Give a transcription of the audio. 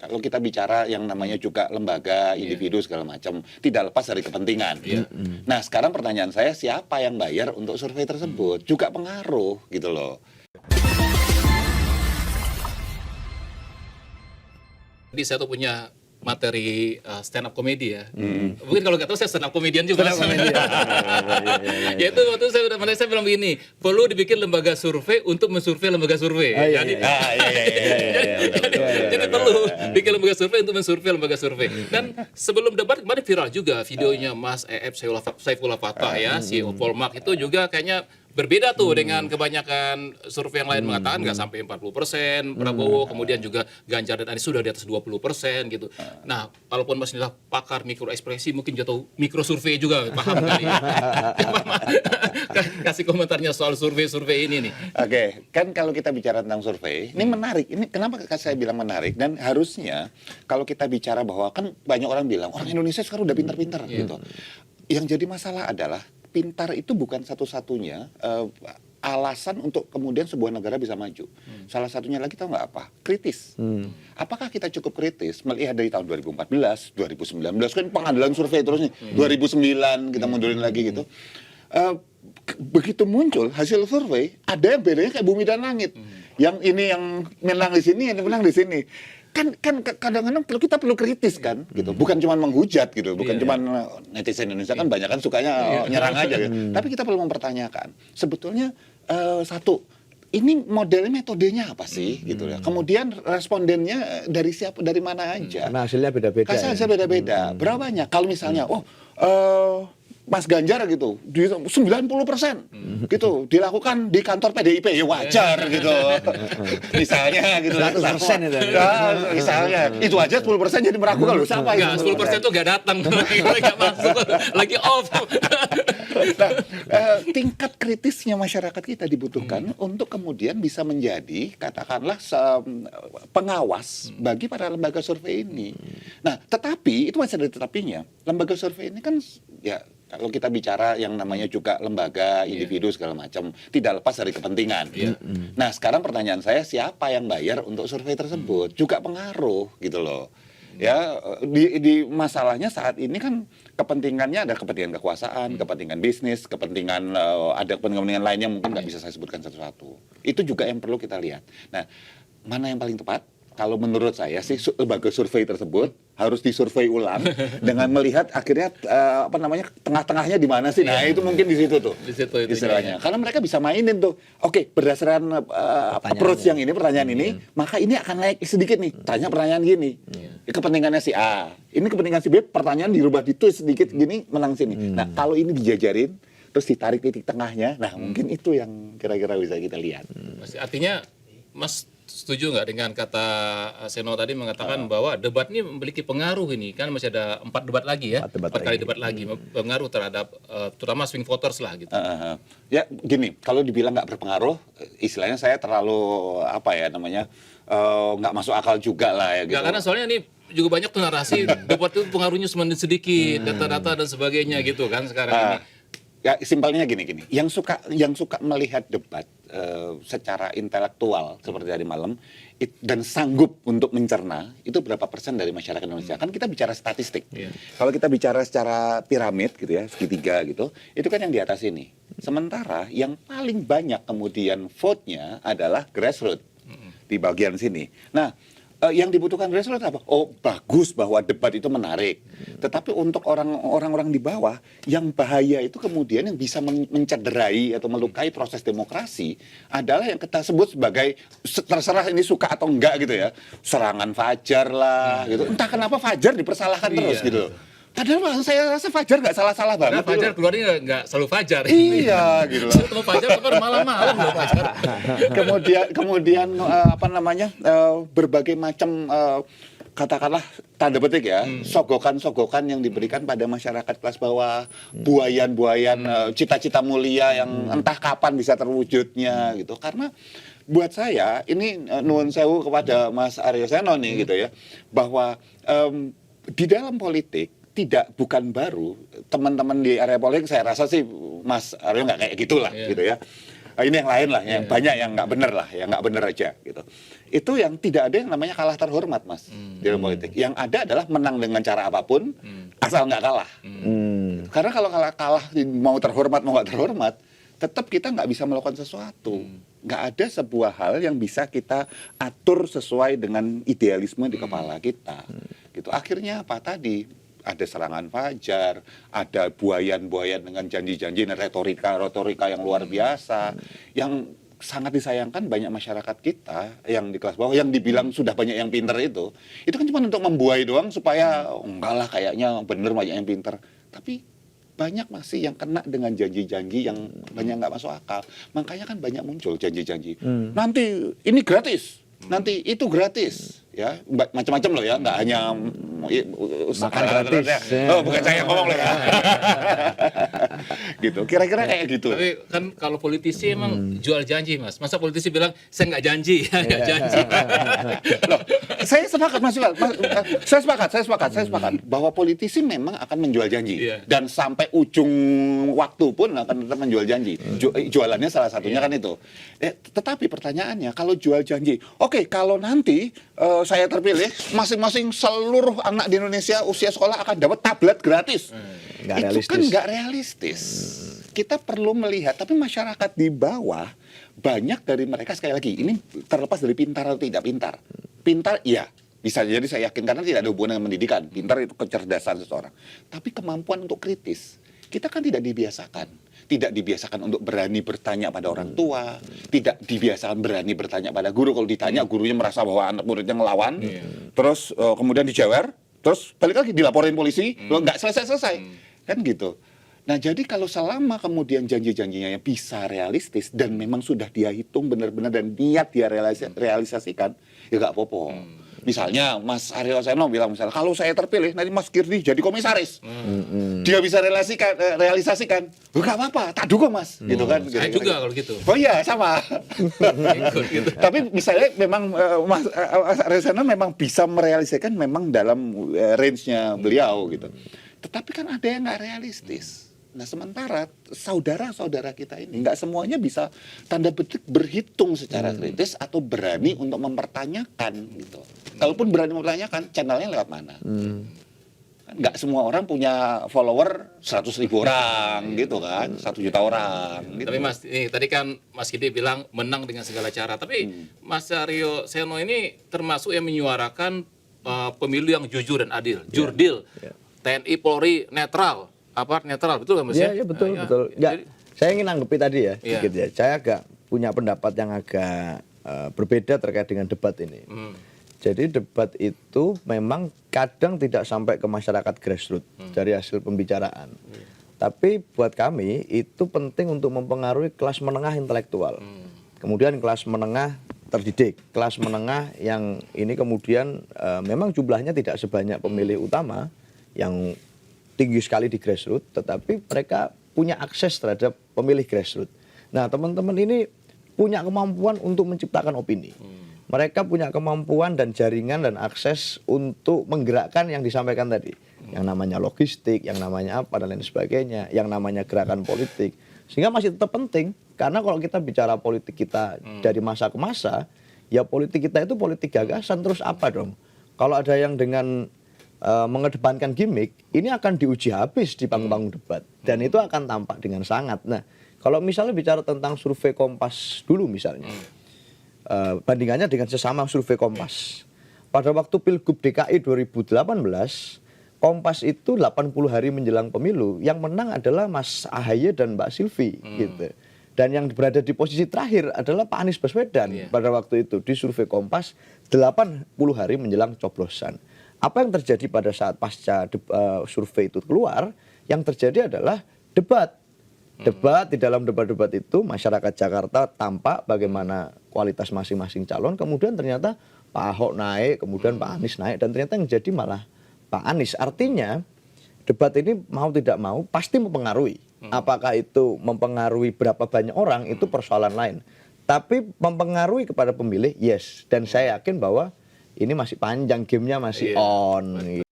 kalau kita bicara yang namanya juga lembaga, individu segala macam, tidak lepas dari kepentingan. Nah, sekarang pertanyaan saya, siapa yang bayar untuk survei tersebut? Juga pengaruh gitu loh. Jadi saya tuh punya materi stand up comedy ya. Mungkin kalau nggak tahu saya stand up comedian juga. Yaitu waktu saya bilang begini, perlu dibikin lembaga survei untuk mensurvei lembaga survei. Jadi perlu bikin lembaga survei untuk mensurvei lembaga survei. Dan sebelum debat kemarin viral juga videonya Mas EF Saifullah Fatah ya, CEO Polmark itu juga kayaknya berbeda tuh dengan kebanyakan survei yang lain mengatakan nggak sampai 40% Prabowo, kemudian juga Ganjar dan Anies sudah di atas 20% gitu. Nah, walaupun Mas Nila pakar mikro ekspresi, mungkin jatuh mikro survei juga paham kali ya. Kasih komentarnya soal survei ini nih. Oke, kan kalau kita bicara tentang survei, ini menarik. Ini kenapa saya bilang menarik? Dan harusnya kalau kita bicara bahwa kan banyak orang bilang orang Indonesia sekarang udah pintar-pintar gitu. Yang jadi masalah adalah pintar itu bukan satu-satunya alasan untuk kemudian sebuah negara bisa maju. Salah satunya lagi tahu nggak apa? Kritis. Apakah kita cukup kritis melihat dari tahun 2014, 2019 kan pengandalan survei terus nih. 2009 kita mundurin lagi gitu. Begitu muncul hasil survei, ada yang bedanya kayak bumi dan langit. Yang ini yang menang di sini, yang menang di sini. Kan kadang-kadang kita perlu kritis kan gitu, bukan cuma menghujat gitu, bukan cuma netizen Indonesia kan banyak kan sukanya nyerang aja gitu. Tapi kita perlu mempertanyakan sebetulnya satu, ini modelnya metodenya apa sih gitu ya. Kemudian respondennya dari siapa, dari mana aja. Karena hasilnya beda-beda. Hasilnya beda-beda. Berapa banyak? Kalau misalnya Mas Ganjar gitu, 90% gitu dilakukan di kantor PDIP, ya wajar gitu. Misalnya gitu. 100% itu. Misalnya, itu aja 10% jadi meragukan loh, siapa itu? 10% itu nggak datang, nggak masuk, lagi off. Nah, tingkat kritisnya masyarakat kita dibutuhkan untuk kemudian bisa menjadi, katakanlah, pengawas bagi para lembaga survei ini. Nah, tetapi, itu masih ada tetapinya. Lembaga survei ini kan, ya, kalau kita bicara yang namanya juga lembaga, individu segala macam, tidak lepas dari kepentingan. Nah, sekarang pertanyaan saya, siapa yang bayar untuk survei tersebut? Juga pengaruh gitu loh. Ya, di masalahnya saat ini kan kepentingannya ada kepentingan kekuasaan, kepentingan bisnis, kepentingan ada kepentingan lain yang mungkin nggak bisa saya sebutkan satu-satu. Itu juga yang perlu kita lihat. Nah, mana yang paling tepat? Kalau menurut saya sih lembaga survei tersebut harus disurvei ulang dengan melihat akhirnya tengah-tengahnya di mana sih? Nah, itu mungkin di situ tuh. Di situ istilahnya. Karena mereka bisa mainin tuh. Oke, berdasarkan approach yang ini, pertanyaan ini, maka ini akan naik sedikit nih. Tanya pertanyaan gini. Kepentingannya si A. Ini kepentingan si B, pertanyaan dirubah ditwist sedikit gini, menang sini. Nah, kalau ini dijajarin terus ditarik titik tengahnya, nah mungkin itu yang kira-kira bisa kita lihat. Artinya Mas setuju nggak dengan kata Seno tadi mengatakan bahwa debat ini memiliki pengaruh ini, kan masih ada 4 debat lagi ya, 4 kali debat lagi, pengaruh terhadap terutama swing voters lah gitu. Ya gini, kalau dibilang nggak berpengaruh, istilahnya saya terlalu nggak masuk akal juga lah ya. Gitu. Karena soalnya ini juga banyak tuh narasi debat itu pengaruhnya semakin sedikit, data-data dan sebagainya gitu kan sekarang ini. Ya simpelnya gini, yang suka melihat debat secara intelektual seperti tadi malam dan sanggup untuk mencerna itu berapa persen dari masyarakat Indonesia. Kan kita bicara statistik. Kalau kita bicara secara piramid gitu ya, segitiga gitu, itu kan yang di atas ini. Sementara yang paling banyak kemudian vote-nya adalah grassroots di bagian sini. Nah, yang dibutuhkan grassroots apa? Oh, bagus bahwa debat itu menarik. Tetapi untuk orang-orang di bawah, yang bahaya itu kemudian yang bisa mencederai atau melukai proses demokrasi adalah yang kita sebut sebagai, terserah ini suka atau enggak gitu ya, serangan Fajar lah gitu. Entah kenapa Fajar dipersalahkan terus gitu. Padahal saya rasa Fajar nggak salah-salah banget. Nah, Fajar keluarnya nggak selalu Fajar. Iya, gitu loh. Ketemu Fajar kan malam-malam loh Fajar. Kemudian berbagai macam katakanlah tanda petik ya, sogokan-sogokan yang diberikan pada masyarakat kelas bawah, buayan-buayan cita-cita mulia yang entah kapan bisa terwujudnya gitu. Karena buat saya ini nuwun sewu kepada Mas Aryo Seno nih gitu ya, bahwa di dalam politik bukan baru, teman-teman di area politik saya rasa sih Mas Aryo nggak kayak gitulah gitu ya. Ini yang lain lah, yang banyak yang nggak bener lah, yang nggak bener aja gitu. itu yang tidak ada yang namanya kalah terhormat, Mas, di dalam politik. Yang ada adalah menang dengan cara apapun, asal nggak kalah. Karena kalau kalah mau terhormat mau nggak terhormat, tetap kita nggak bisa melakukan sesuatu. Nggak ada sebuah hal yang bisa kita atur sesuai dengan idealisme di kepala kita. Gitu. Akhirnya apa tadi? Ada serangan fajar, ada buayan-buayan dengan janji-janji dan retorika yang luar biasa, yang sangat disayangkan banyak masyarakat kita yang di kelas bawah, yang dibilang sudah banyak yang pinter itu kan cuma untuk membuai doang supaya enggak lah kayaknya bener banyak yang pinter. Tapi banyak masih yang kena dengan janji-janji yang banyak nggak masuk akal. Makanya kan banyak muncul janji-janji. Nanti ini gratis, nanti itu gratis. Ya, macam-macam loh ya, nggak hanya makan gratis. Oh, bukan saya yang ngomong loh ya. Gitu, kira-kira kayak gitu. Tapi kan kalau politisi emang jual janji, Mas. Masa politisi bilang saya nggak janji, nggak janji. Loh, saya sepakat Mas Yuval. Saya sepakat bahwa politisi memang akan menjual janji. Dan sampai ujung waktu pun akan tetap menjual janji. Jualannya salah satunya kan itu. Tetapi pertanyaannya, kalau jual janji, oke, kalau nanti saya terpilih, masing-masing seluruh anak di Indonesia usia sekolah akan dapat tablet gratis. Itu kan nggak realistis. Kita perlu melihat, tapi masyarakat di bawah, banyak dari mereka, sekali lagi, ini terlepas dari pintar atau tidak pintar. Pintar, iya. Bisa jadi saya yakin, karena tidak ada hubungan dengan pendidikan. Pintar itu kecerdasan seseorang. Tapi kemampuan untuk kritis, kita kan tidak dibiasakan. Tidak dibiasakan untuk berani bertanya pada orang tua, tidak dibiasakan berani bertanya pada guru. Kalau ditanya, gurunya merasa bahwa anak muridnya ngelawan, terus kemudian dijewer, terus balik lagi dilaporin polisi, nggak selesai-selesai, kan gitu. Nah, jadi kalau selama kemudian janji-janjinya bisa realistis dan memang sudah dia hitung benar-benar dan niat dia realisasikan, ya nggak apa-apa. Misalnya Mas Aryo Seno bilang misalnya, kalau saya terpilih nanti Mas Kirdi jadi komisaris, dia bisa realisasikan, nggak apa-apa, tak dukung Mas, gitu kan? Saya juga kalau gitu. Oh iya sama. Gitu. Tapi misalnya memang Mas Aryo Seno memang bisa merealisasikan memang dalam range-nya beliau gitu. Tetapi kan ada yang nggak realistis. Nah, sementara saudara-saudara kita ini nggak semuanya bisa tanda petik berhitung secara kritis atau berani untuk mempertanyakan gitu. Kalaupun berani mempertanyakan, channelnya lewat mana? Nggak semua orang punya follower 100.000 orang gitu kan, 1 juta orang. Gitu. Tapi Mas, ini tadi kan Mas Kidi bilang menang dengan segala cara. Tapi Mas Aryo Seno ini termasuk yang menyuarakan pemilu yang jujur dan adil, jurdil. TNI Polri netral. Apa netral, betul nggak Mas? Iya, betul. Nggak, saya ingin nanggepi tadi ya, sedikit ya. Saya agak punya pendapat yang agak berbeda terkait dengan debat ini. Jadi debat itu memang kadang tidak sampai ke masyarakat grassroots dari hasil pembicaraan. Tapi buat kami itu penting untuk mempengaruhi kelas menengah intelektual. Kemudian kelas menengah terdidik, kelas menengah yang ini kemudian memang jumlahnya tidak sebanyak pemilih utama yang tinggi sekali di grassroots, tetapi mereka punya akses terhadap pemilih grassroots. Nah, teman-teman ini punya kemampuan untuk menciptakan opini. Mereka punya kemampuan dan jaringan dan akses untuk menggerakkan yang disampaikan tadi. Yang namanya logistik, yang namanya apa, dan lain sebagainya. Yang namanya gerakan politik. Sehingga masih tetap penting, karena kalau kita bicara politik kita dari masa ke masa, ya politik kita itu politik gagasan, terus apa dong? Kalau ada yang dengan mengedepankan gimmick, ini akan diuji habis di panggung-panggung debat. Dan itu akan tampak dengan sangat. Nah, kalau misalnya bicara tentang survei Kompas dulu misalnya, bandingannya dengan sesama survei Kompas. Pada waktu Pilgub DKI 2018, Kompas itu 80 hari menjelang pemilu, yang menang adalah Mas Ahaye dan Mbak Silvi. Gitu. Dan yang berada di posisi terakhir adalah Pak Anies Baswedan pada waktu itu di survei Kompas 80 hari menjelang coblosan. Apa yang terjadi pada saat pasca survei itu keluar, yang terjadi adalah debat. Debat, di dalam debat-debat itu masyarakat Jakarta tampak bagaimana kualitas masing-masing calon, kemudian ternyata Pak Ahok naik, kemudian Pak Anies naik, dan ternyata yang jadi malah Pak Anies. Artinya debat ini mau tidak mau pasti mempengaruhi. Apakah itu mempengaruhi berapa banyak orang, itu persoalan lain. Tapi mempengaruhi kepada pemilih, yes. Dan saya yakin bahwa ini masih panjang, gamenya masih on.